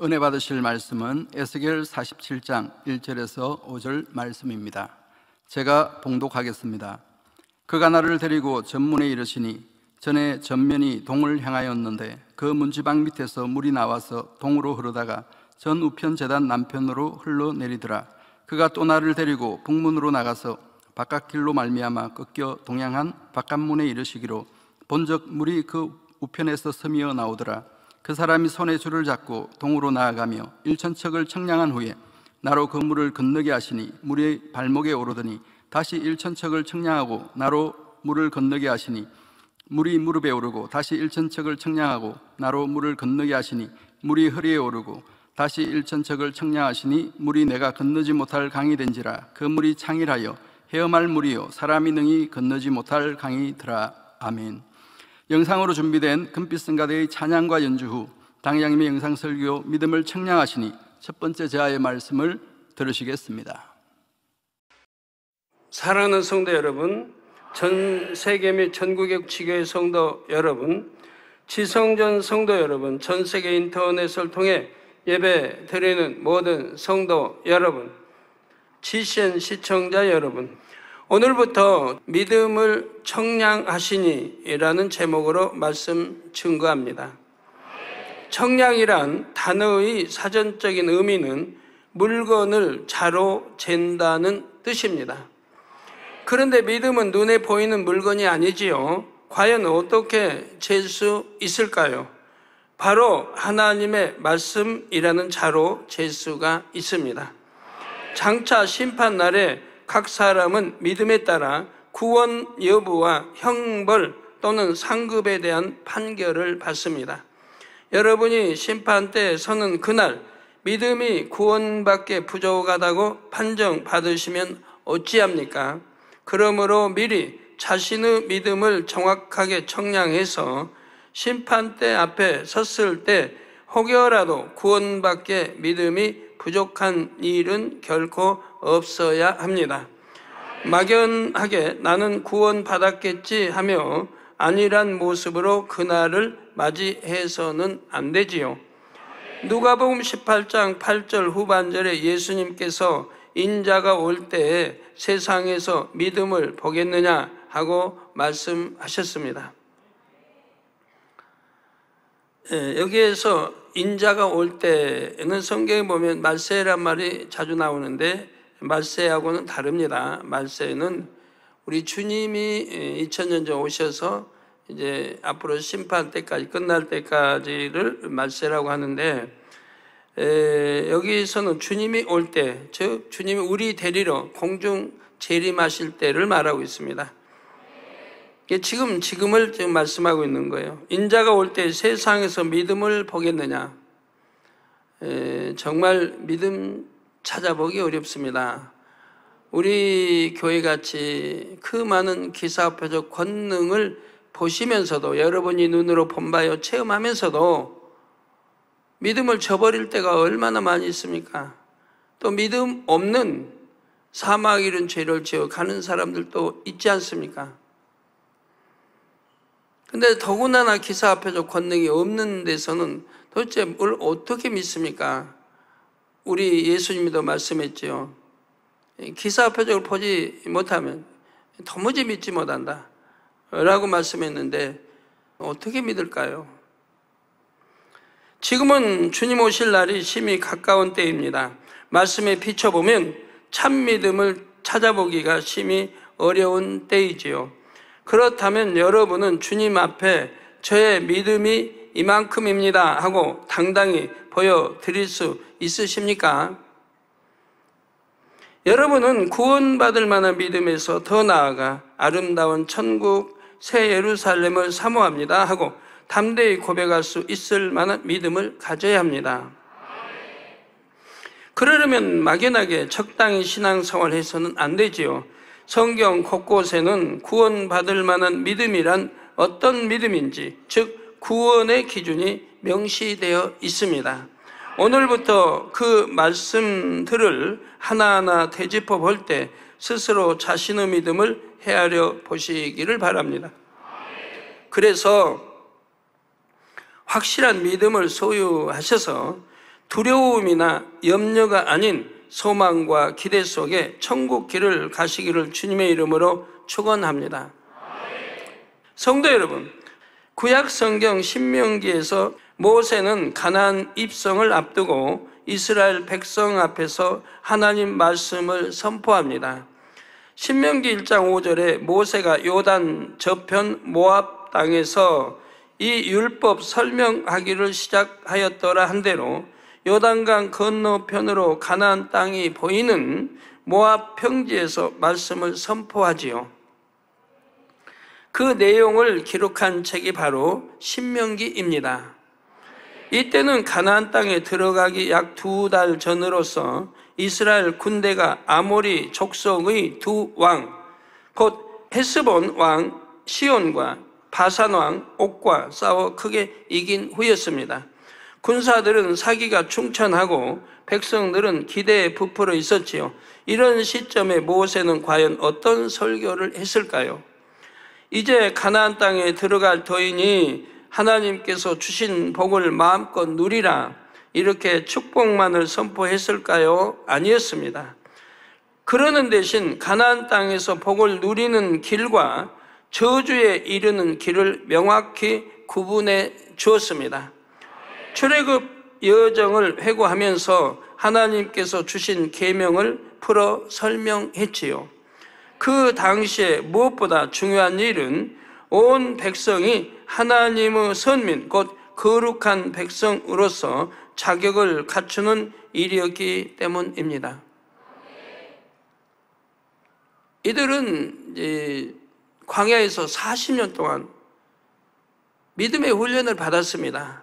은혜 받으실 말씀은 에스겔 47장 1절에서 5절 말씀입니다. 제가 봉독하겠습니다. 그가 나를 데리고 전문에 이르시니 전에 전면이 동을 향하였는데 그 문지방 밑에서 물이 나와서 동으로 흐르다가 전 우편 제단 남편으로 흘러내리더라. 그가 또 나를 데리고 북문으로 나가서 바깥길로 말미암아 꺾여 동양한 바깥문에 이르시기로 본적 물이 그 우편에서 스미어 나오더라. 그 사람이 손에 줄을 잡고 동으로 나아가며 1천척을 청량한 후에 나로 그 물을 건너게 하시니 물이 발목에 오르더니 다시 1천척을 청량하고 나로 물을 건너게 하시니 물이 무릎에 오르고 다시 1천척을 청량하고 나로 물을 건너게 하시니 물이 허리에 오르고 다시 1천척을 청량하시니 물이 내가 건너지 못할 강이 된지라. 그 물이 창일하여 헤엄할 물이요 사람이 능히 건너지 못할 강이더라. 아멘. 영상으로 준비된 금빛 성가대의 찬양과 연주 후 당장님의 영상 설교 믿음을 청량하시니 첫 번째 제아의 말씀을 들으시겠습니다. 사랑하는 성도 여러분, 전 세계 및 전국의 지교회 성도 여러분, 지성전 성도 여러분, 전 세계 인터넷을 통해 예배 드리는 모든 성도 여러분, GCN 시청자 여러분, 오늘부터 믿음을 청량하시니 라는 제목으로 말씀 증거합니다. 청량이란 단어의 사전적인 의미는 물건을 자로 잰다는 뜻입니다. 그런데 믿음은 눈에 보이는 물건이 아니지요. 과연 어떻게 잴 수 있을까요? 바로 하나님의 말씀이라는 자로 잴 수가 있습니다. 장차 심판날에 각 사람은 믿음에 따라 구원 여부와 형벌 또는 상급에 대한 판결을 받습니다. 여러분이 심판대에 서는 그날 믿음이 구원받게 부족하다고 판정받으시면 어찌합니까? 그러므로 미리 자신의 믿음을 정확하게 청량해서 심판대 앞에 섰을 때 혹여라도 구원받게 믿음이 부족한 일은 결코 없어야 합니다. 막연하게 나는 구원받았겠지 하며 안일한 모습으로 그날을 맞이해서는 안 되지요. 누가복음 18장 8절 후반절에 예수님께서 인자가 올 때에 세상에서 믿음을 보겠느냐 하고 말씀하셨습니다. 여기에서 인자가 올 때는 성경에 보면 말세란 말이 자주 나오는데 말세하고는 다릅니다. 말세는 우리 주님이 2000년 전 오셔서 이제 앞으로 심판 때까지 끝날 때까지를 말세라고 하는데 여기서는 주님이 올 때, 즉 주님이 우리 데리러 공중 재림하실 때를 말하고 있습니다. 지금을 지금 말씀하고 있는 거예요. 인자가 올 때 세상에서 믿음을 보겠느냐? 정말 믿음 찾아보기 어렵습니다. 우리 교회같이 그 많은 기사표적 권능을 보시면서도 여러분이 눈으로 본바요 체험하면서도 믿음을 저버릴 때가 얼마나 많이 있습니까? 또 믿음 없는 사망 이른 죄를 지어 가는 사람들도 있지 않습니까? 근데 더군다나 기사표적 권능이 없는 데서는 도대체 뭘 어떻게 믿습니까? 우리 예수님도 말씀했죠. 기사표적을 보지 못하면 도무지 믿지 못한다 라고 말씀했는데 어떻게 믿을까요? 지금은 주님 오실 날이 심히 가까운 때입니다. 말씀에 비춰보면 참 믿음을 찾아보기가 심히 어려운 때이지요. 그렇다면 여러분은 주님 앞에 저의 믿음이 이만큼입니다 하고 당당히 보여드릴 수 있으십니까? 여러분은 구원받을 만한 믿음에서 더 나아가 아름다운 천국 새 예루살렘을 사모합니다 하고 담대히 고백할 수 있을 만한 믿음을 가져야 합니다. 그러려면 막연하게 적당히 신앙생활을 해서는 안 되지요. 성경 곳곳에는 구원받을 만한 믿음이란 어떤 믿음인지, 즉 구원의 기준이 명시되어 있습니다. 오늘부터 그 말씀들을 하나하나 되짚어 볼 때 스스로 자신의 믿음을 헤아려 보시기를 바랍니다. 그래서 확실한 믿음을 소유하셔서 두려움이나 염려가 아닌 소망과 기대 속에 천국 길을 가시기를 주님의 이름으로 축원합니다. 성도 여러분, 구약 성경 신명기에서 모세는 가나안 입성을 앞두고 이스라엘 백성 앞에서 하나님 말씀을 선포합니다. 신명기 1장 5절에 모세가 요단 저편 모압 땅에서 이 율법 설명하기를 시작하였더라 한 대로 요단강 건너편으로 가나안 땅이 보이는 모압 평지에서 말씀을 선포하지요. 그 내용을 기록한 책이 바로 신명기입니다. 이때는 가나안 땅에 들어가기 약 2달 전으로서 이스라엘 군대가 아모리 족속의 두 왕, 곧 헤스본 왕 시온과 바산 왕 옥과 싸워 크게 이긴 후였습니다. 군사들은 사기가 충천하고 백성들은 기대에 부풀어 있었지요. 이런 시점에 모세는 과연 어떤 설교를 했을까요? 이제 가나안 땅에 들어갈 터이니 하나님께서 주신 복을 마음껏 누리라, 이렇게 축복만을 선포했을까요? 아니었습니다. 그러는 대신 가나안 땅에서 복을 누리는 길과 저주에 이르는 길을 명확히 구분해 주었습니다. 출애굽 여정을 회고하면서 하나님께서 주신 계명을 풀어 설명했지요. 그 당시에 무엇보다 중요한 일은 온 백성이 하나님의 선민, 곧 거룩한 백성으로서 자격을 갖추는 일이었기 때문입니다. 이들은 이제 광야에서 40년 동안 믿음의 훈련을 받았습니다.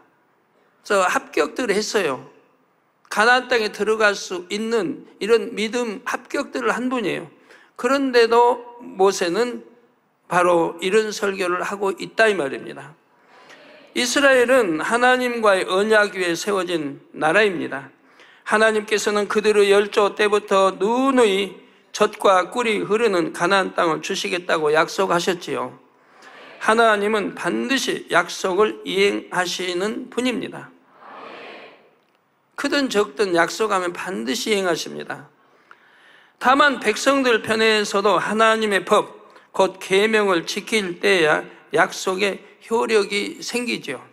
그래서 합격들을 했어요. 가나안 땅에 들어갈 수 있는 이런 믿음 합격들을 한 분이에요. 그런데도 모세는 바로 이런 설교를 하고 있다 이 말입니다. 이스라엘은 하나님과의 언약 위에 세워진 나라입니다. 하나님께서는 그들의 열조 때부터 누누이 젖과 꿀이 흐르는 가나안 땅을 주시겠다고 약속하셨지요. 하나님은 반드시 약속을 이행하시는 분입니다. 크든 적든 약속하면 반드시 이행하십니다. 다만 백성들 편에서도 하나님의 법, 곧 계명을 지킬 때야 약속의 효력이 생기죠.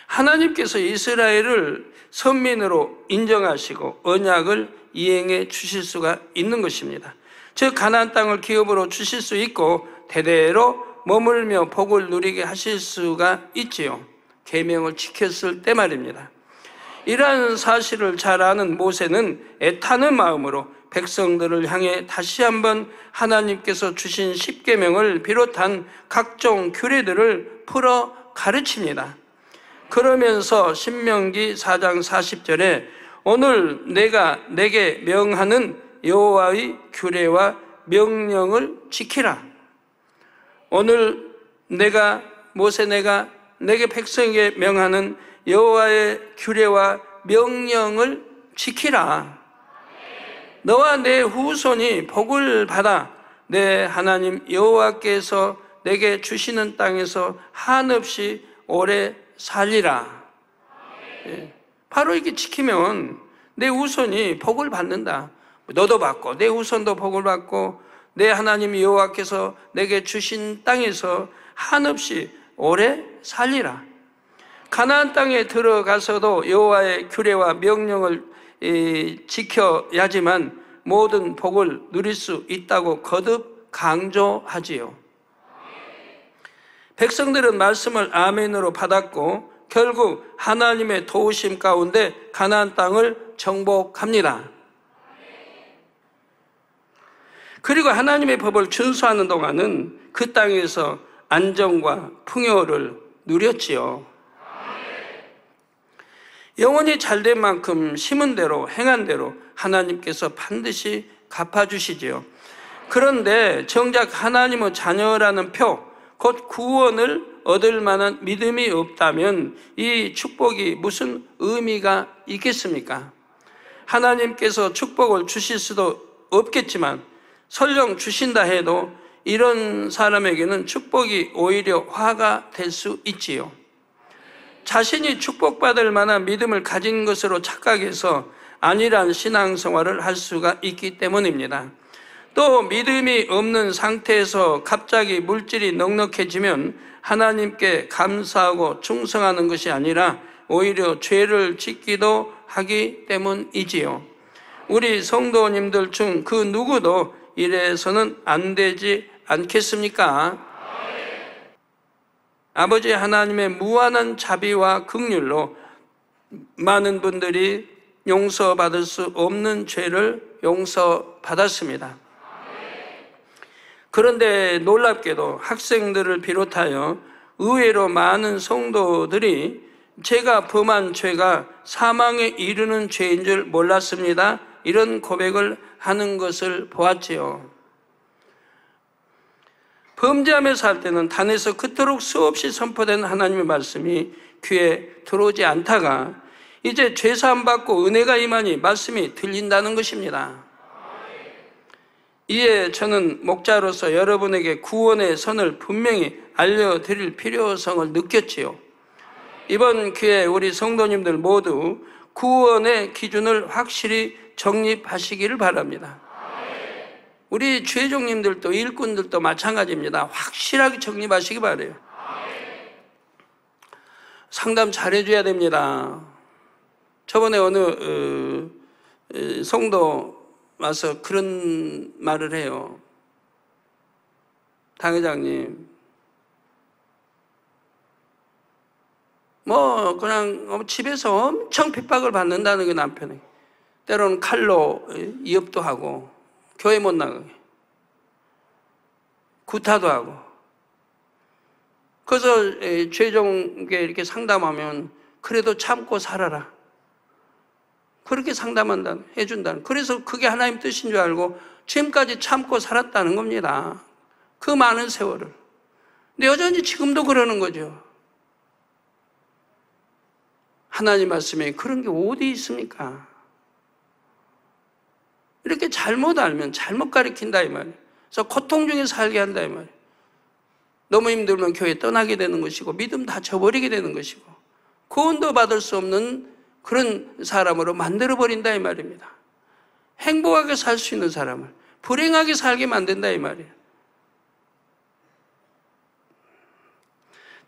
하나님께서 이스라엘을 선민으로 인정하시고 언약을 이행해 주실 수가 있는 것입니다. 즉 가나안 땅을 기업으로 주실 수 있고 대대로 머물며 복을 누리게 하실 수가 있지요. 계명을 지켰을 때 말입니다. 이러한 사실을 잘 아는 모세는 애타는 마음으로 백성들을 향해 다시 한번 하나님께서 주신 십계명을 비롯한 각종 규례들을 풀어 가르칩니다. 그러면서 신명기 4장 40절에 오늘 내가 내게 명하는 여호와의 규례와 명령을 지키라. 오늘 내가 내게 백성에게 명하는 여호와의 규례와 명령을 지키라. 너와 내 후손이 복을 받아 내 하나님 여호와께서 내게 주시는 땅에서 한없이 오래 살리라. 바로 이렇게 지키면 내 후손이 복을 받는다. 너도 받고 내 후손도 복을 받고 내 하나님 여호와께서 내게 주신 땅에서 한없이 오래 살리라. 가나안 땅에 들어가서도 여호와의 규례와 명령을 지켜야지만 모든 복을 누릴 수 있다고 거듭 강조하지요. 백성들은 말씀을 아멘으로 받았고 결국 하나님의 도우심 가운데 가나안 땅을 정복합니다. 그리고 하나님의 법을 준수하는 동안은 그 땅에서 안정과 풍요를 누렸지요. 영혼이 잘된 만큼 심은 대로 행한 대로 하나님께서 반드시 갚아주시지요. 그런데 정작 하나님의 자녀라는 표, 곧 구원을 얻을 만한 믿음이 없다면 이 축복이 무슨 의미가 있겠습니까? 하나님께서 축복을 주실 수도 없겠지만 설령 주신다 해도 이런 사람에게는 축복이 오히려 화가 될 수 있지요. 자신이 축복받을 만한 믿음을 가진 것으로 착각해서 아니란 신앙생활을 할 수가 있기 때문입니다. 또 믿음이 없는 상태에서 갑자기 물질이 넉넉해지면 하나님께 감사하고 충성하는 것이 아니라 오히려 죄를 짓기도 하기 때문이지요. 우리 성도님들 중 그 누구도 이래서는 안 되지 않겠습니까? 아버지 하나님의 무한한 자비와 긍휼로 많은 분들이 용서받을 수 없는 죄를 용서받았습니다. 그런데 놀랍게도 학생들을 비롯하여 의외로 많은 성도들이 제가 범한 죄가 사망에 이르는 죄인 줄 몰랐습니다. 이런 고백을 하는 것을 보았지요. 범죄하며 살 때는 단에서 그토록 수없이 선포된 하나님의 말씀이 귀에 들어오지 않다가 이제 죄사함 받고 은혜가 임하니 말씀이 들린다는 것입니다. 이에 저는 목자로서 여러분에게 구원의 선을 분명히 알려드릴 필요성을 느꼈지요. 이번 기회에 우리 성도님들 모두 구원의 기준을 확실히 정립하시기를 바랍니다. 우리 죄종님들도 일꾼들도 마찬가지입니다. 확실하게 정립하시기 바라요. 상담 잘해줘야 됩니다. 저번에 어느 성도 와서 그런 말을 해요. 당회장님, 그냥 집에서 엄청 핍박을 받는다는 게 남편이. 때로는 칼로 위협도 하고, 교회 못 나가게, 구타도 하고. 그래서 죄종에게 이렇게 상담하면 그래도 참고 살아라, 그렇게 해준다는. 그래서 그게 하나님 뜻인 줄 알고 지금까지 참고 살았다는 겁니다. 그 많은 세월을. 근데 여전히 지금도 그러는 거죠. 하나님 말씀에 그런 게 어디 있습니까? 이렇게 잘못 알면 잘못 가르친다 이 말이에요. 그래서 고통 중에 살게 한다 이 말이에요. 너무 힘들면 교회 떠나게 되는 것이고 믿음 다 저버리게 되는 것이고 구원도 받을 수 없는 그런 사람으로 만들어버린다 이 말입니다. 행복하게 살 수 있는 사람을 불행하게 살게 만든다 이 말이에요.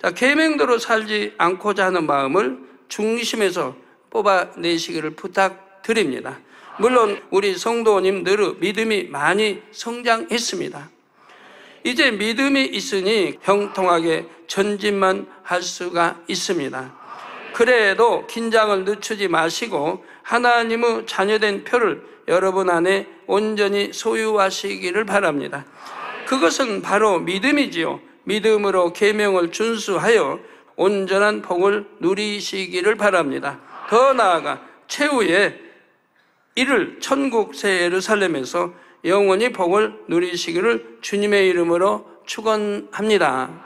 자, 계명대로 살지 않고자 하는 마음을 중심에서 뽑아내시기를 부탁드립니다. 물론 우리 성도님들의 믿음이 많이 성장했습니다. 이제 믿음이 있으니 형통하게 전진만 할 수가 있습니다. 그래도 긴장을 늦추지 마시고 하나님의 자녀된 표를 여러분 안에 온전히 소유하시기를 바랍니다. 그것은 바로 믿음이지요. 믿음으로 계명을 준수하여 온전한 복을 누리시기를 바랍니다. 더 나아가 최후에 이를 천국 새 예루살렘에서 영원히 복을 누리시기를 주님의 이름으로 축원합니다.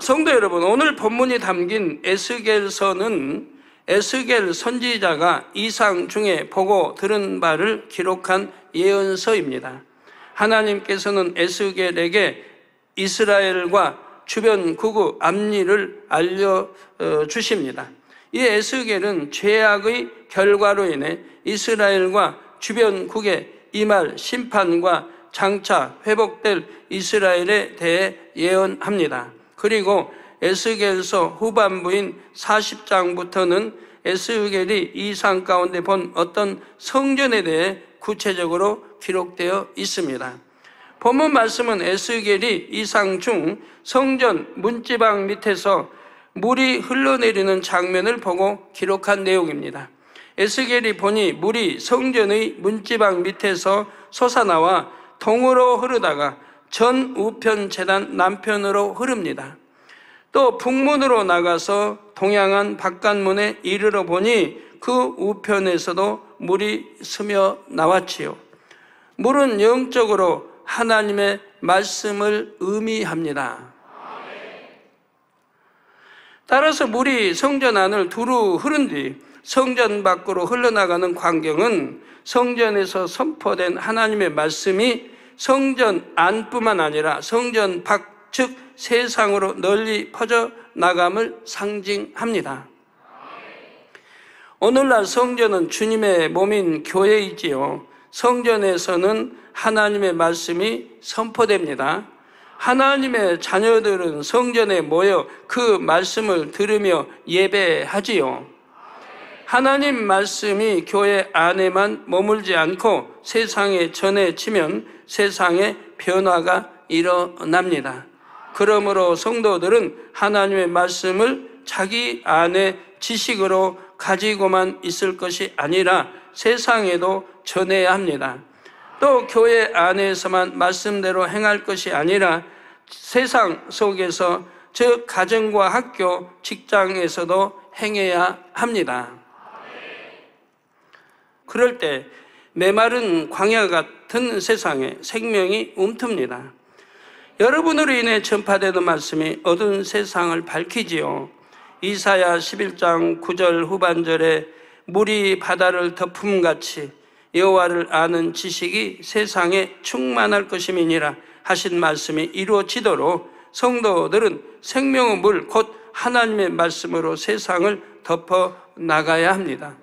성도 여러분, 오늘 본문이 담긴 에스겔서는 에스겔 선지자가 이상 중에 보고 들은 바를 기록한 예언서입니다. 하나님께서는 에스겔에게 이스라엘과 주변 국의 앞일을 알려주십니다. 이 에스겔은 죄악의 결과로 인해 이스라엘과 주변국에 임할 심판과 장차 회복될 이스라엘에 대해 예언합니다. 그리고 에스겔서 후반부인 40장부터는 에스겔이 이상 가운데 본 어떤 성전에 대해 구체적으로 기록되어 있습니다. 본문 말씀은 에스겔이 이상 중 성전 문지방 밑에서 물이 흘러내리는 장면을 보고 기록한 내용입니다. 에스겔이 보니 물이 성전의 문지방 밑에서 솟아나와 동으로 흐르다가 전 우편 제단 남편으로 흐릅니다. 또 북문으로 나가서 동양안 바깥문에 이르러 보니 그 우편에서도 물이 스며 나왔지요. 물은 영적으로 하나님의 말씀을 의미합니다. 따라서 물이 성전 안을 두루 흐른 뒤 성전 밖으로 흘러나가는 광경은 성전에서 선포된 하나님의 말씀이 성전 안뿐만 아니라 성전 밖 즉 세상으로 널리 퍼져나감을 상징합니다. 오늘날 성전은 주님의 몸인 교회이지요. 성전에서는 하나님의 말씀이 선포됩니다. 하나님의 자녀들은 성전에 모여 그 말씀을 들으며 예배하지요. 하나님 말씀이 교회 안에만 머물지 않고 세상에 전해지면 세상에 변화가 일어납니다. 그러므로 성도들은 하나님의 말씀을 자기 안에 지식으로 가지고만 있을 것이 아니라 세상에도 전해야 합니다. 또 교회 안에서만 말씀대로 행할 것이 아니라 세상 속에서 즉 가정과 학교, 직장에서도 행해야 합니다. 그럴 때 메마른 광야 같은 세상에 생명이 움틉니다. 여러분으로 인해 전파되는 말씀이 어두운 세상을 밝히지요. 이사야 11장 9절 후반절에 물이 바다를 덮음같이 여호와를 아는 지식이 세상에 충만할 것임이니라 하신 말씀이 이루어지도록 성도들은 생명의 물 곧 하나님의 말씀으로 세상을 덮어 나가야 합니다.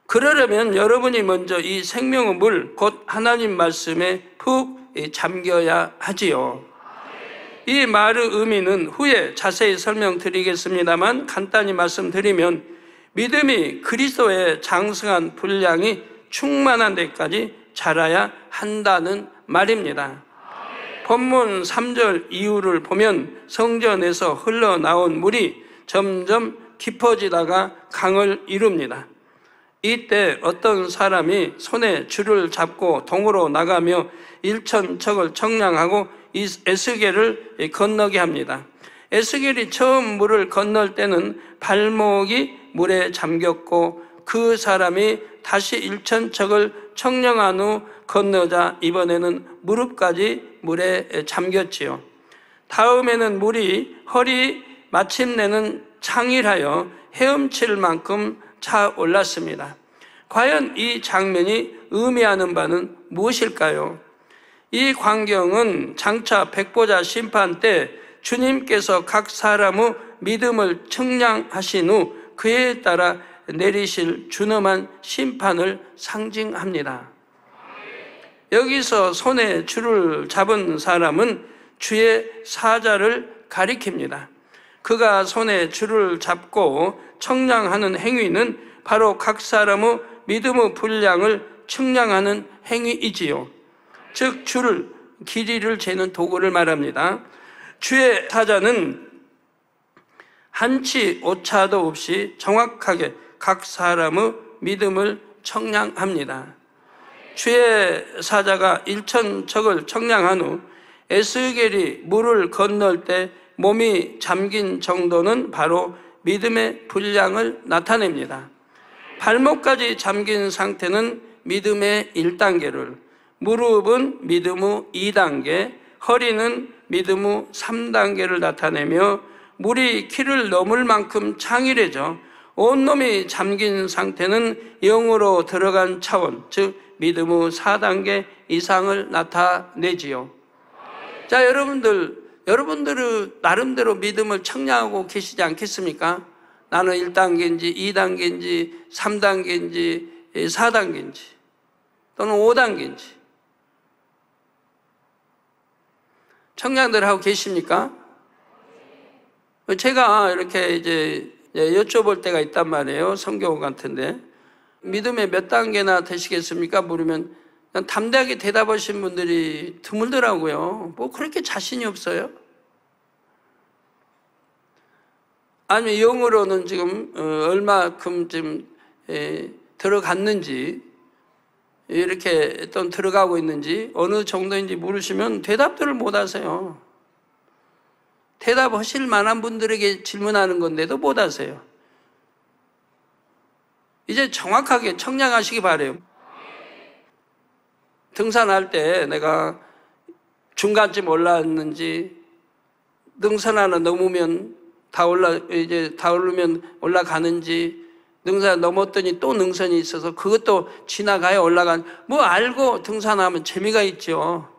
그러려면 여러분이 먼저 이 생명의 물 곧 하나님 말씀에 푹 잠겨야 하지요. 이 말의 의미는 후에 자세히 설명드리겠습니다만 간단히 말씀드리면 믿음이 그리스도의 장성한 분량이 충만한 데까지 자라야 한다는 말입니다. 본문 3절 이후를 보면 성전에서 흘러나온 물이 점점 깊어지다가 강을 이룹니다. 이때 어떤 사람이 손에 줄을 잡고 동으로 나가며 일천척을 청량하고 이 에스겔을 건너게 합니다. 에스겔이 처음 물을 건널 때는 발목이 물에 잠겼고 그 사람이 다시 일천척을 청량한 후 건너자 이번에는 무릎까지 물에 잠겼지요. 다음에는 물이 허리 마침내는 창일하여 헤엄칠 만큼 차 올랐습니다. 과연 이 장면이 의미하는 바는 무엇일까요? 이 광경은 장차 백보자 심판 때 주님께서 각 사람의 믿음을 측량하신 후 그에 따라 내리실 준엄한 심판을 상징합니다. 여기서 손에 줄을 잡은 사람은 주의 사자를 가리킵니다. 그가 손에 줄을 잡고 청량하는 행위는 바로 각 사람의 믿음의 분량을 측량하는 행위이지요. 즉 줄을 길이를 재는 도구를 말합니다. 주의 사자는 한치 오차도 없이 정확하게 각 사람의 믿음을 청량합니다. 주의 사자가 일천척을 청량한 후 에스겔이 물을 건널 때 몸이 잠긴 정도는 바로 믿음의 분량을 나타냅니다. 발목까지 잠긴 상태는 믿음의 1단계를, 무릎은 믿음의 2단계, 허리는 믿음의 3단계를 나타내며 물이 키를 넘을 만큼 창일해져 온몸이 잠긴 상태는 영으로 들어간 차원, 즉 믿음의 4단계 이상을 나타내지요. 자, 여러분들은 나름대로 믿음을 청량하고 계시지 않겠습니까? 나는 1단계인지 2단계인지 3단계인지 4단계인지 또는 5단계인지 청량들 하고 계십니까? 제가 이렇게 이제 여쭤볼 때가 있단 말이에요. 성경 같은데 믿음의 몇 단계나 되시겠습니까? 물으면 그냥 담대하게 대답하신 분들이 드물더라고요. 뭐 그렇게 자신이 없어요? 아니면 영으로는 지금 얼마큼 좀 들어갔는지 이렇게 또 들어가고 있는지 어느 정도인지 물으시면 대답들을 못 하세요. 대답하실 만한 분들에게 질문하는 건데도 못 하세요. 이제 정확하게 청량하시기 바라요. 등산할 때 내가 중간쯤 올라왔는지 능선 하나 넘으면 다 오르면 올라가는지 능선 넘었더니 또 능선이 있어서 그것도 지나가야 올라간 뭐 알고 등산하면 재미가 있죠.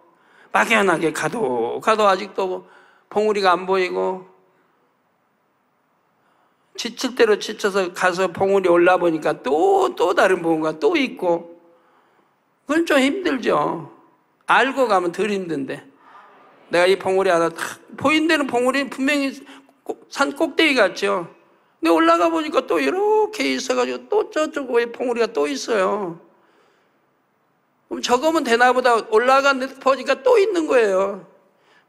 막연하게 가도 아직도 봉우리가 안 보이고, 지칠 대로 지쳐서 가서 봉우리 올라보니까 또 다른 봉우리가 또 있고, 그건 좀 힘들죠. 알고 가면 덜 힘든데, 내가 이 봉우리 하나 탁 보인 데는 봉우리 분명히 산 꼭대기 같죠. 근데 올라가 보니까 또 이렇게 있어가지고 또 저쪽에 봉우리가 또 있어요. 그럼 저거면 되나 보다 올라가는데 보니까 또 있는 거예요.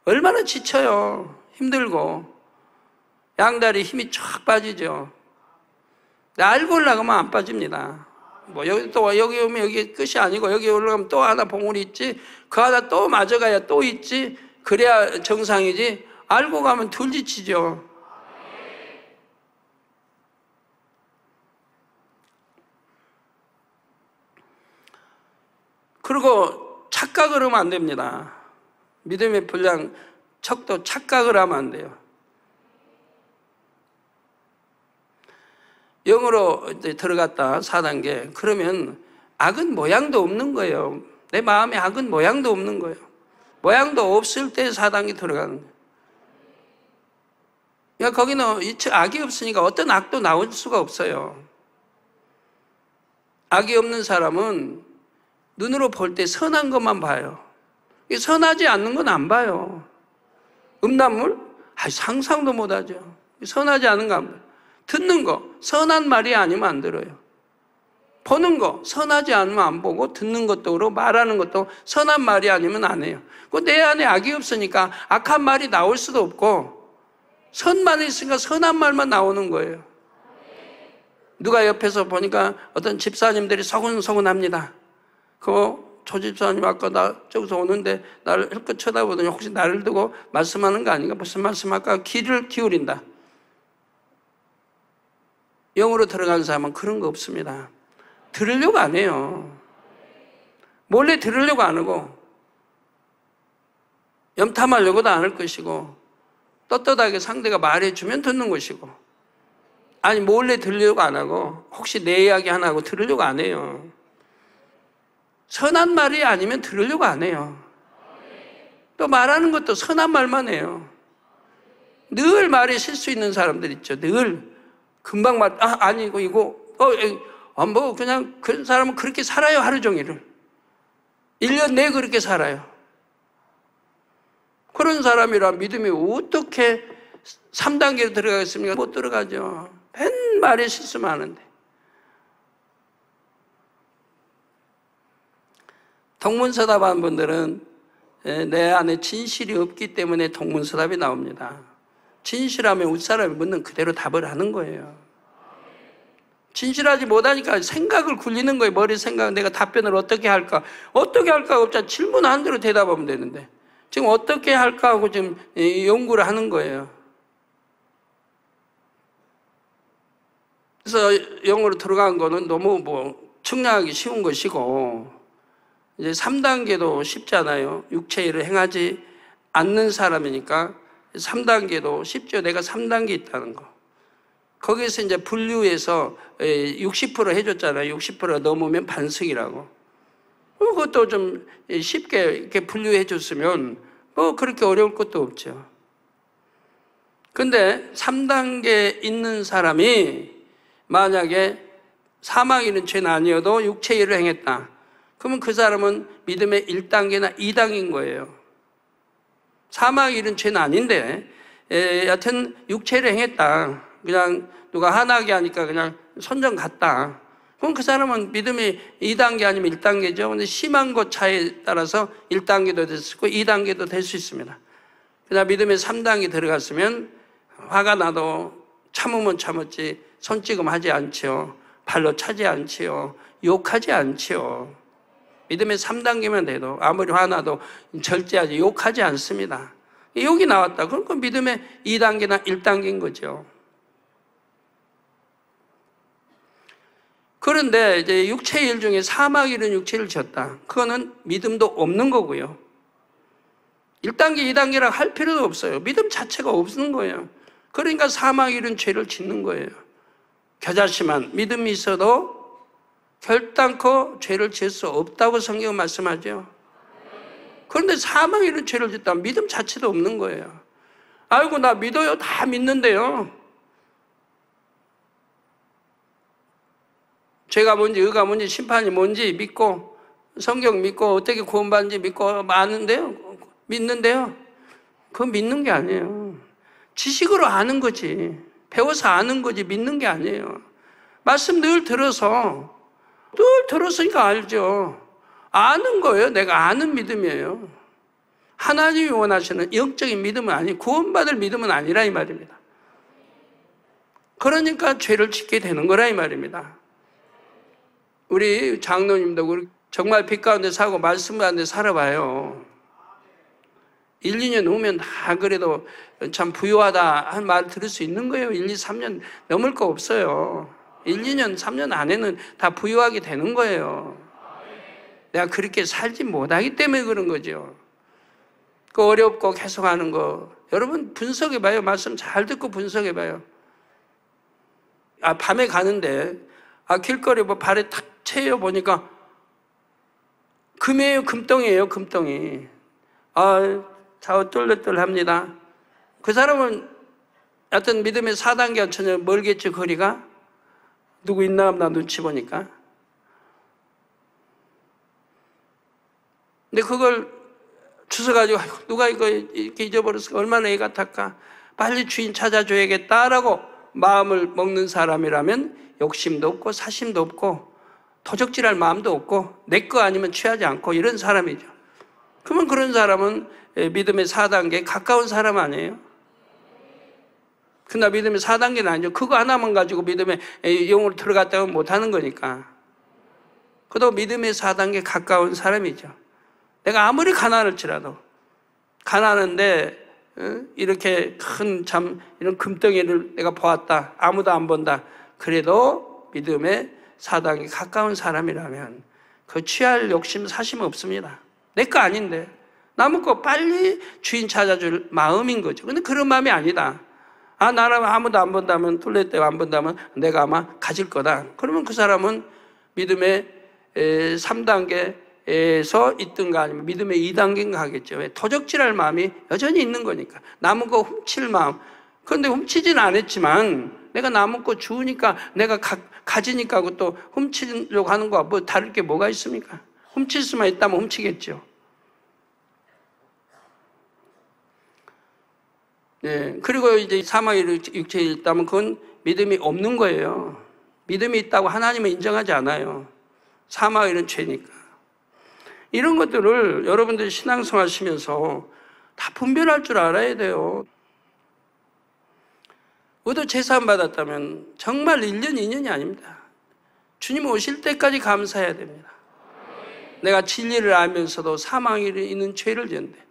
얼마나 지쳐요. 힘들고 양다리 힘이 쫙 빠지죠. 알고 올라가면 안 빠집니다. 뭐 여기 오면 여기 끝이 아니고 여기 올라가면 또 하나 봉우리 있지, 그 하나 또 맞아가야 또 있지, 그래야 정상이지. 알고 가면 덜 지치죠. 그리고 착각을 하면 안 됩니다. 믿음의 분량 척도 착각을 하면 안 돼요. 영으로 이제 들어갔다 4단계. 그러면 악은 모양도 없는 거예요. 내 마음에 악은 모양도 없는 거예요. 모양도 없을 때 4단계 들어가는 거예요. 그러니까 거기는 악이 없으니까 어떤 악도 나올 수가 없어요. 악이 없는 사람은 눈으로 볼 때 선한 것만 봐요. 선하지 않는 건 안 봐요. 음란물? 상상도 못하죠. 선하지 않은 거 안 봐요. 듣는 거, 선한 말이 아니면 안 들어요. 보는 거, 선하지 않으면 안 보고, 듣는 것도 그렇고 말하는 것도 선한 말이 아니면 안 해요. 내 안에 악이 없으니까 악한 말이 나올 수도 없고, 선만 있으니까 선한 말만 나오는 거예요. 누가 옆에서 보니까 어떤 집사님들이 서근서근합니다. 조 집사님 아까 나 저기서 오는데 나를 힐끗 쳐다보더니 혹시 나를 두고 말씀하는 거 아닌가? 무슨 말씀할까? 귀를 기울인다. 영으로 들어간 사람은 그런 거 없습니다. 들으려고 안 해요. 몰래 들으려고 안 하고, 염탐하려고도 안 할 것이고, 떳떳하게 상대가 말해주면 듣는 것이고, 아니 몰래 들으려고 안 하고, 혹시 내 이야기 하나 하고 들으려고 안 해요. 선한 말이 아니면 들으려고 안 해요. 또 말하는 것도 선한 말만 해요. 늘 말에 실수 있는 사람들 있죠. 늘 금방 아니고 이거 뭐 그냥 그 사람은 그렇게 살아요. 하루 종일을 1년 내에 그렇게 살아요. 그런 사람이라 믿음이 어떻게 3단계로 들어가겠습니까? 못 들어가죠. 맨 말에 실수 많은데. 동문서답한 분들은 내 안에 진실이 없기 때문에 동문서답이 나옵니다. 진실하면 윗사람이 묻는 그대로 답을 하는 거예요. 진실하지 못하니까 생각을 굴리는 거예요. 머리 생각, 내가 답변을 어떻게 할까 없잖아. 질문한 대로 대답하면 되는데 지금 어떻게 할까 하고 지금 연구를 하는 거예요. 그래서 영어로 들어간 거는 너무 측량하기 쉬운 것이고, 이제 3단계도 쉽잖아요. 육체일을 행하지 않는 사람이니까 3단계도 쉽죠. 내가 3단계 있다는 거. 거기서 이제 분류해서 60% 해줬잖아요. 60% 넘으면 반승이라고. 그것도 좀 쉽게 이렇게 분류해 줬으면 그렇게 어려울 것도 없죠. 근데 3단계 있는 사람이 만약에 사망 이른 죄는 아니어도 육체의 일을 행했다. 그러면 그 사람은 믿음의 1단계나 2단계인 거예요. 사망 이른 죄는 아닌데 여하튼 육체를 행했다. 그냥 누가 화나게 하니까 그냥 선정 갔다. 그럼 그 사람은 믿음이 2단계 아니면 1단계죠. 근데 심한 것 차에 따라서 1단계도 될 수 있고 2단계도 될 수 있습니다. 그냥 믿음의 3단계 들어갔으면 화가 나도 참으면 참았지 손찌검 하지 않지요. 발로 차지 않지요. 욕하지 않지요. 믿음의 3단계만 돼도 아무리 화나도 절제하지 욕하지 않습니다. 욕이 나왔다. 그럼 그 믿음의 2단계나 1단계인 거죠. 그런데 이제 육체의 일 중에 사막 이른 육체를 졌다. 그거는 믿음도 없는 거고요. 1단계, 2단계라 할 필요도 없어요. 믿음 자체가 없는 거예요. 그러니까 사막 이른 죄를 짓는 거예요. 겨자씨만 믿음이 있어도 결단코 죄를 지을 수 없다고 성경은 말씀하죠. 그런데 사망에 이른 죄를 짓다면 믿음 자체도 없는 거예요. 아이고, 나 믿어요. 다 믿는데요. 죄가 뭔지, 의가 뭔지, 심판이 뭔지 믿고, 성경 믿고, 어떻게 구원받는지 믿고 아는데요. 믿는데요. 그거 믿는 게 아니에요. 지식으로 아는 거지. 배워서 아는 거지 믿는 게 아니에요. 말씀 늘 들었으니까 알죠. 아는 거예요. 내가 아는 믿음이에요. 하나님이 원하시는 영적인 믿음은 아니고 구원받을 믿음은 아니라 이 말입니다. 그러니까 죄를 짓게 되는 거라 이 말입니다. 우리 장로님도 정말 빛 가운데 살고 말씀 가운데 살아봐요. 1, 2년 후면 다 그래도 참 부유하다 한 말을 들을 수 있는 거예요. 1, 2, 3년 넘을 거 없어요. 1, 2년, 3년 안에는 다 부유하게 되는 거예요. 내가 그렇게 살지 못하기 때문에 그런 거죠. 그 어렵고 계속 하는 거 여러분 분석해봐요. 말씀 잘 듣고 분석해봐요. 밤에 가는데 길거리 발에 탁 채여 보니까 금이에요. 금덩이에요. 금덩이. 자어떨떨합니다. 그 사람은 하여튼 믿음의 4단계와 전혀 멀겠죠. 거리가. 누구 있나 없나 눈치 보니까. 근데 그걸 주워가지고 누가 이거 이렇게 잊어버렸을까? 얼마나 애가 탈까? 빨리 주인 찾아줘야겠다라고 마음을 먹는 사람이라면 욕심도 없고 사심도 없고 도적질할 마음도 없고 내 거 아니면 취하지 않고 이런 사람이죠. 그러면 그런 사람은 믿음의 4단계에 가까운 사람 아니에요? 그러나 믿음의 4단계는 아니죠. 그거 하나만 가지고 믿음의 영으로 들어갔다면 못하는 거니까. 그도 믿음의 4단계에 가까운 사람이죠. 내가 아무리 가난할지라도 가난한데 이렇게 큰 이런 금덩이를 내가 보았다. 아무도 안 본다. 그래도 믿음의 4단계에 가까운 사람이라면 그 취할 욕심, 사심 없습니다. 내 거 아닌데 남의 거 빨리 주인 찾아줄 마음인 거죠. 근데 그런 마음이 아니다. 나는 아무도 안 본다면, 둘레떼 안 본다면 내가 아마 가질 거다. 그러면 그 사람은 믿음의 3단계에서 있든가 아니면 믿음의 2단계인가 하겠죠. 왜? 도적질할 마음이 여전히 있는 거니까. 남은 거 훔칠 마음. 그런데 훔치진 않았지만 내가 남은 거 주우니까 내가 가지니까 그것도 훔치려고 하는 거와 뭐 다를 게 뭐가 있습니까? 훔칠 수만 있다면 훔치겠죠. 네, 그리고 이제 사망의 육체에 있다면 그건 믿음이 없는 거예요. 믿음이 있다고 하나님은 인정하지 않아요. 사망의 일은 죄니까. 이런 것들을 여러분들이 신앙생활 하시면서 다 분별할 줄 알아야 돼요. 의도 제사함 받았다면 정말 1년, 2년이 아닙니다. 주님 오실 때까지 감사해야 됩니다. 내가 진리를 알면서도 사망에 있는 죄를 지었는데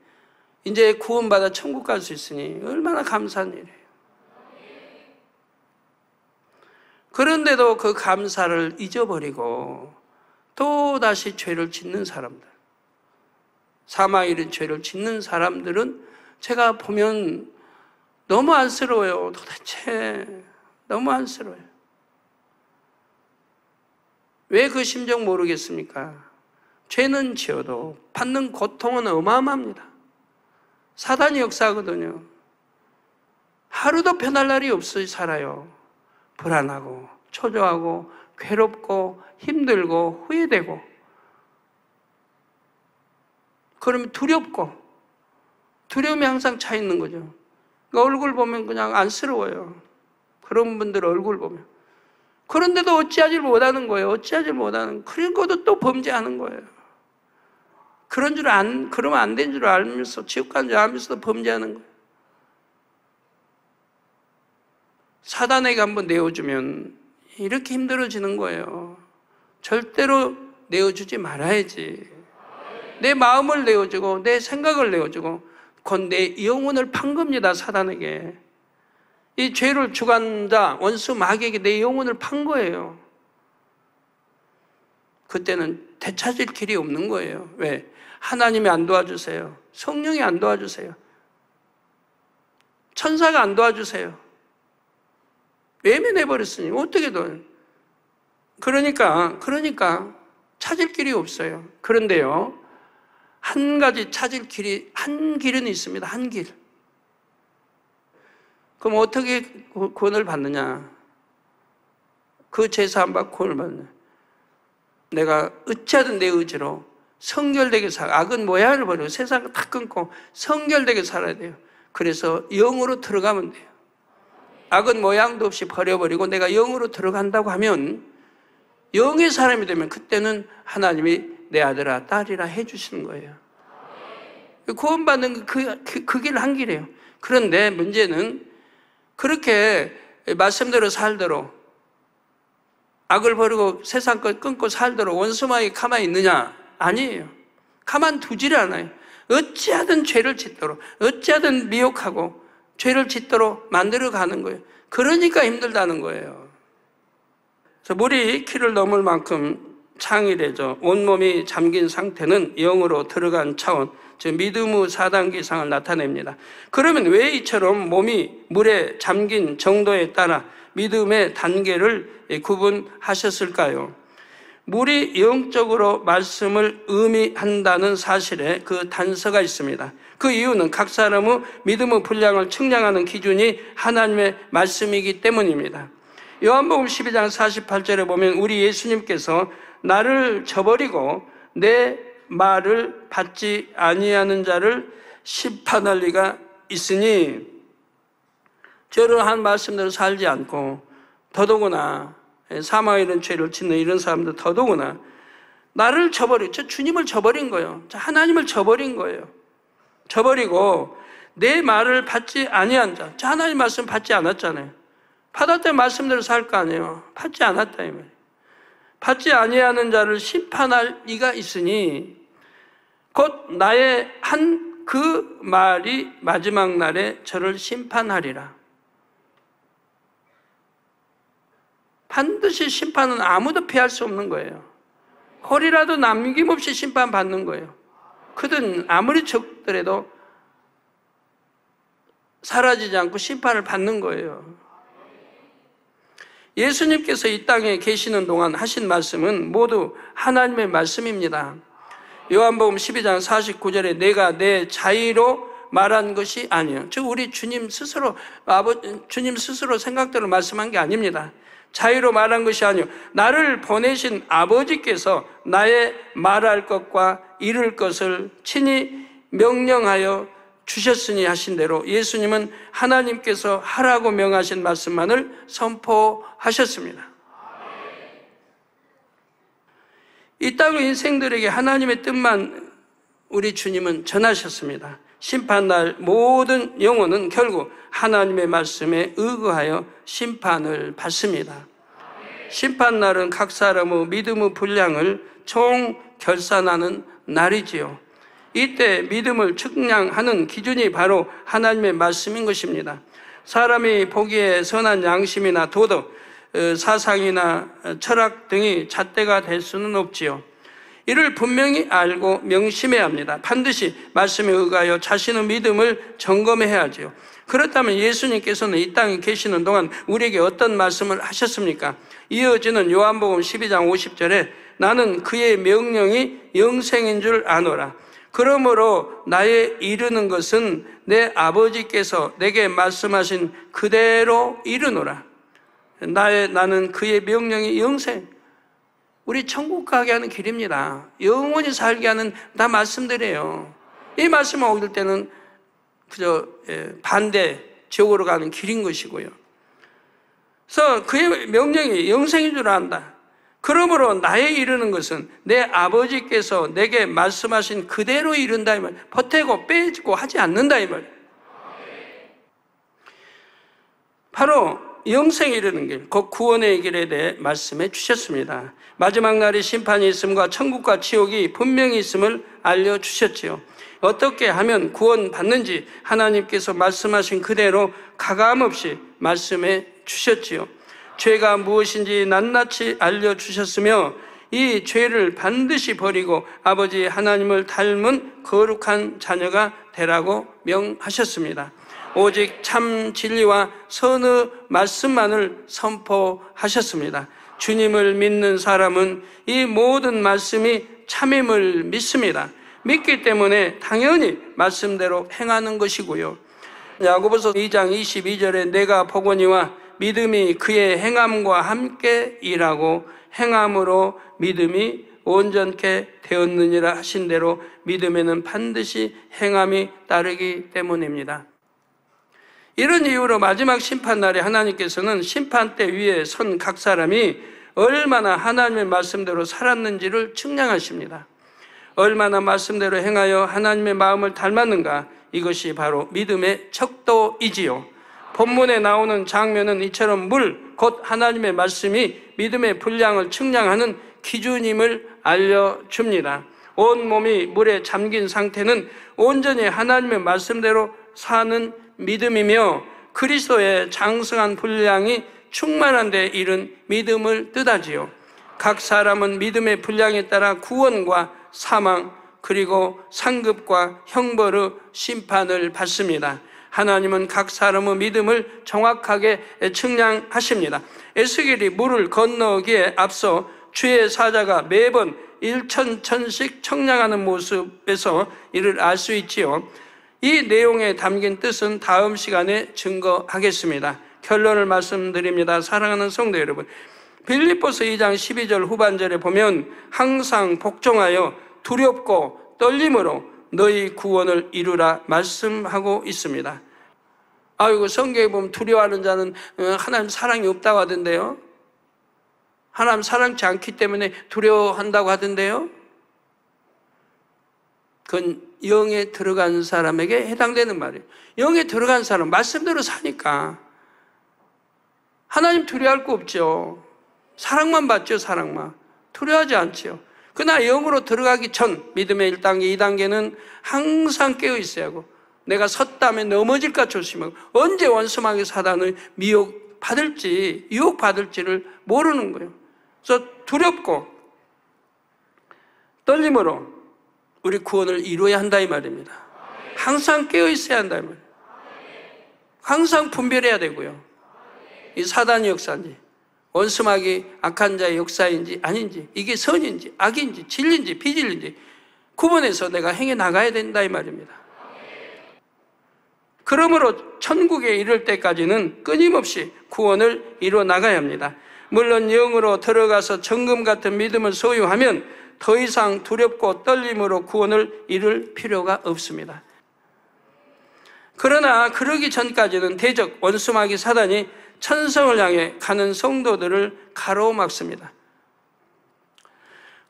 이제 구원받아 천국 갈 수 있으니 얼마나 감사한 일이에요. 그런데도 그 감사를 잊어버리고 또다시 죄를 짓는 사람들, 사망에 이른 죄를 짓는 사람들은 제가 보면 너무 안쓰러워요. 도대체 너무 안쓰러워요. 왜 그 심정 모르겠습니까? 죄는 지어도 받는 고통은 어마어마합니다. 사단이 역사하거든요. 하루도 편할 날이 없이 살아요. 불안하고 초조하고 괴롭고 힘들고 후회되고 그러면 두려움이 항상 차 있는 거죠. 그러니까 얼굴 보면 그냥 안쓰러워요. 그런 분들 얼굴 보면. 그런데도 어찌하지 못하는 거예요. 어찌하지 못하는. 그런 것도 또 범죄하는 거예요. 그러면 안 된 줄 알면서, 지옥 가는 줄 알면서도 범죄하는 거예요. 사단에게 한번 내어주면 이렇게 힘들어지는 거예요. 절대로 내어주지 말아야지. 내 마음을 내어주고, 내 생각을 내어주고, 곧 내 영혼을 판 겁니다, 사단에게. 이 죄를 주관 자, 원수 마귀에게 내 영혼을 판 거예요. 그때는 되찾을 길이 없는 거예요. 왜? 하나님이 안 도와주세요. 성령이 안 도와주세요. 천사가 안 도와주세요. 외면해버렸으니 어떻게든. 그러니까 찾을 길이 없어요. 그런데요, 한 가지 찾을 길이, 한 길은 있습니다. 한 길. 그럼 어떻게 구원을 받느냐? 그 제사 안 받고 구원을 받느냐? 내가 어찌하든 내 의지로 성결되게 악은 모양을 버리고 세상을 다 끊고 성결되게 살아야 돼요. 그래서 영으로 들어가면 돼요. 악은 모양도 없이 버려버리고 내가 영으로 들어간다고 하면, 영의 사람이 되면 그때는 하나님이 내 아들아 딸이라 해주시는 거예요. 구원받는 그 길 한 길이에요. 그런데 문제는 그렇게 말씀대로 살도록, 악을 버리고 세상 것 끊고 살도록 원수마귀 가만히 있느냐? 아니에요. 가만 두지를 않아요. 어찌하든 죄를 짓도록, 어찌하든 미혹하고 죄를 짓도록 만들어가는 거예요. 그러니까 힘들다는 거예요. 그래서 물이 키를 넘을 만큼 창이래죠. 온몸이 잠긴 상태는 영으로 들어간 차원, 즉 믿음의 4단계 이상을 나타냅니다. 그러면 왜 이처럼 몸이 물에 잠긴 정도에 따라 믿음의 단계를 구분하셨을까요? 물이 영적으로 말씀을 의미한다는 사실에 그 단서가 있습니다. 그 이유는 각 사람의 믿음의 분량을 측량하는 기준이 하나님의 말씀이기 때문입니다. 요한복음 12장 48절에 보면 우리 예수님께서 나를 저버리고 내 말을 받지 아니하는 자를 심판할 리가 있으니, 저러한 말씀대로 살지 않고 더더구나 사망 이런 죄를 짓는 이런 사람들 더더구나 나를 저버리고, 저 주님을 저버린 거예요. 저 하나님을 저버린 거예요. 저버리고 내 말을 받지 아니한 자, 저 하나님 말씀 받지 않았잖아요. 받았던 말씀대로 살 거 아니에요. 받지 않았다 이 말이에요. 받지 아니하는 자를 심판할 이가 있으니, 곧 나의 한 그 말이 마지막 날에 저를 심판하리라. 반드시 심판은 아무도 피할 수 없는 거예요. 홀이라도 남김없이 심판받는 거예요. 그든 아무리 적더라도 사라지지 않고 심판을 받는 거예요. 예수님께서 이 땅에 계시는 동안 하신 말씀은 모두 하나님의 말씀입니다. 요한복음 12장 49절에 내가 내 자의로 말한 것이 아니에요. 즉 우리 주님 스스로, 주님 스스로 생각대로 말씀한 게 아닙니다. 자의로 말한 것이 아니요 나를 보내신 아버지께서 나의 말할 것과 이룰 것을 친히 명령하여 주셨으니 하신 대로 예수님은 하나님께서 하라고 명하신 말씀만을 선포하셨습니다. 이 땅의 인생들에게 하나님의 뜻만 우리 주님은 전하셨습니다. 심판날 모든 영혼은 결국 하나님의 말씀에 의거하여 심판을 받습니다. 심판날은 각 사람의 믿음의 분량을 총 결산하는 날이지요. 이때 믿음을 측량하는 기준이 바로 하나님의 말씀인 것입니다. 사람이 보기에 선한 양심이나 도덕, 사상이나 철학 등이 잣대가 될 수는 없지요. 이를 분명히 알고 명심해야 합니다. 반드시 말씀에 의하여 자신의 믿음을 점검해야 하지요. 그렇다면 예수님께서는 이 땅에 계시는 동안 우리에게 어떤 말씀을 하셨습니까? 이어지는 요한복음 12장 50절에 나는 그의 명령이 영생인 줄 아노라. 그러므로 나의 이르는 것은 내 아버지께서 내게 말씀하신 그대로 이르노라. 나는 그의 명령이 영생, 우리 천국 가게 하는 길입니다. 영원히 살게 하는 다 말씀들이에요. 이 말씀을 얻을 때는 그저 반대 지옥으로 가는 길인 것이고요. 그래서 그의 명령이 영생인 줄 안다. 그러므로 나의 이르는 것은 내 아버지께서 내게 말씀하신 그대로 이른다 이 말. 보태고 빼지고 하지 않는다 이 말. 바로 영생에 이르는 길, 곧 구원의 길에 대해 말씀해 주셨습니다. 마지막 날에 심판이 있음과 천국과 지옥이 분명히 있음을 알려주셨지요. 어떻게 하면 구원받는지 하나님께서 말씀하신 그대로 가감없이 말씀해 주셨지요. 죄가 무엇인지 낱낱이 알려주셨으며 이 죄를 반드시 버리고 아버지 하나님을 닮은 거룩한 자녀가 되라고 명하셨습니다. 오직 참 진리와 선의 말씀만을 선포하셨습니다. 주님을 믿는 사람은 이 모든 말씀이 참임을 믿습니다. 믿기 때문에 당연히 말씀대로 행하는 것이고요. 야고보서 2장 22절에 내가 보거니와 믿음이 그의 행함과 함께 일하고 행함으로 믿음이 온전케 되었느니라 하신 대로 믿음에는 반드시 행함이 따르기 때문입니다. 이런 이유로 마지막 심판날에 하나님께서는 심판대 위에 선 각 사람이 얼마나 하나님의 말씀대로 살았는지를 측량하십니다. 얼마나 말씀대로 행하여 하나님의 마음을 닮았는가, 이것이 바로 믿음의 척도이지요. 본문에 나오는 장면은 이처럼 물, 곧 하나님의 말씀이 믿음의 분량을 측량하는 기준임을 알려줍니다. 온 몸이 물에 잠긴 상태는 온전히 하나님의 말씀대로 사는 믿음이며 그리스도의 장성한 분량이 충만한 데 이른 믿음을 뜻하지요. 각 사람은 믿음의 분량에 따라 구원과 사망 그리고 상급과 형벌의 심판을 받습니다. 하나님은 각 사람의 믿음을 정확하게 측량하십니다. 에스겔이 물을 건너기에 앞서 주의 사자가 매번 1,000씩 청량하는 모습에서 이를 알 수 있지요. 이 내용에 담긴 뜻은 다음 시간에 증거하겠습니다. 결론을 말씀드립니다. 사랑하는 성도 여러분, 빌립보서 2장 12절 후반절에 보면 항상 복종하여 두렵고 떨림으로 너희 구원을 이루라 말씀하고 있습니다. 아이고, 성경에 보면 두려워하는 자는 하나님 사랑이 없다고 하던데요. 하나님 사랑치 않기 때문에 두려워한다고 하던데요. 그건 영에 들어간 사람에게 해당되는 말이에요. 영에 들어간 사람, 말씀대로 사니까 하나님 두려워할 거 없죠. 사랑만 받죠, 사랑만. 두려워하지 않죠. 그러나 영으로 들어가기 전 믿음의 1단계, 2단계는 항상 깨어 있어야 하고, 내가 섰다면 넘어질까 조심하고, 언제 원수마귀 사단을 미혹 받을지, 유혹 받을지를 모르는 거예요. 그래서 두렵고 떨림으로 우리 구원을 이루어야 한다 이 말입니다. 항상 깨어 있어야 한다 이 말이에요. 항상 분별해야 되고요. 이 사단의 역사인지, 원수마귀 악한 자의 역사인지 아닌지, 이게 선인지 악인지 진리인지 비진리인지 구분해서 내가 행해 나가야 된다 이 말입니다. 그러므로 천국에 이를 때까지는 끊임없이 구원을 이루어 나가야 합니다. 물론 영으로 들어가서 정금 같은 믿음을 소유하면 더 이상 두렵고 떨림으로 구원을 이룰 필요가 없습니다. 그러나 그러기 전까지는 대적 원수마귀 사단이 천성을 향해 가는 성도들을 가로막습니다.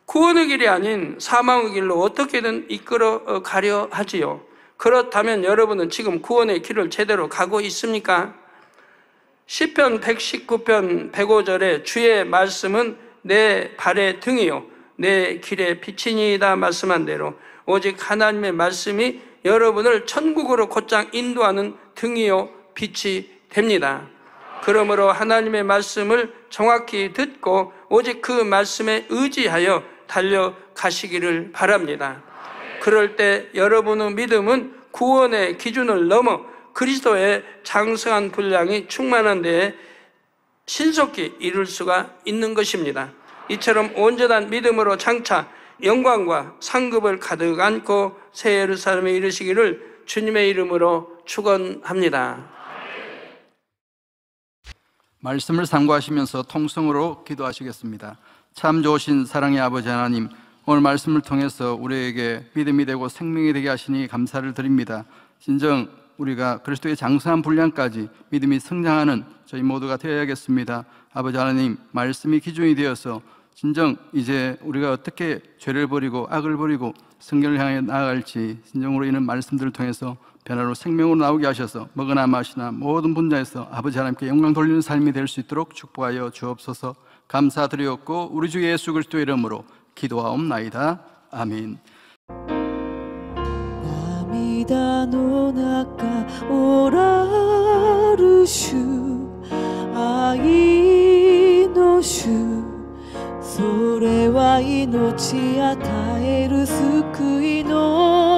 구원의 길이 아닌 사망의 길로 어떻게든 이끌어 가려 하지요. 그렇다면 여러분은 지금 구원의 길을 제대로 가고 있습니까? 시편 119편 105절에 주의 말씀은 내 발의 등이요 내 길의 빛이니이다 말씀한 대로 오직 하나님의 말씀이 여러분을 천국으로 곧장 인도하는 등이요 빛이 됩니다. 그러므로 하나님의 말씀을 정확히 듣고 오직 그 말씀에 의지하여 달려가시기를 바랍니다. 그럴 때 여러분의 믿음은 구원의 기준을 넘어 그리스도의 장성한 분량이 충만한 데에 신속히 이룰 수가 있는 것입니다. 이처럼 온전한 믿음으로 장차 영광과 상급을 가득 안고 새 예루살렘에 이르시기를 주님의 이름으로 축원합니다. 말씀을 상고하시면서 통성으로 기도하시겠습니다. 참 좋으신 사랑의 아버지 하나님, 오늘 말씀을 통해서 우리에게 믿음이 되고 생명이 되게 하시니 감사를 드립니다. 진정 우리가 그리스도의 장성한 분량까지 믿음이 성장하는 저희 모두가 되어야겠습니다. 아버지 하나님, 말씀이 기준이 되어서 진정 이제 우리가 어떻게 죄를 버리고 악을 버리고 성경을 향해 나아갈지 진정으로 이는 말씀들을 통해서 변화로 생명으로 나오게 하셔서 먹으나 마시나 모든 분야에서 아버지 하나님께 영광 돌리는 삶이 될 수 있도록 축복하여 주옵소서. 감사드리옵고 우리 주 예수 그리스도의 이름으로 기도하옵나이다. 아멘. 涙の中おらる主愛の主それは命与える救いの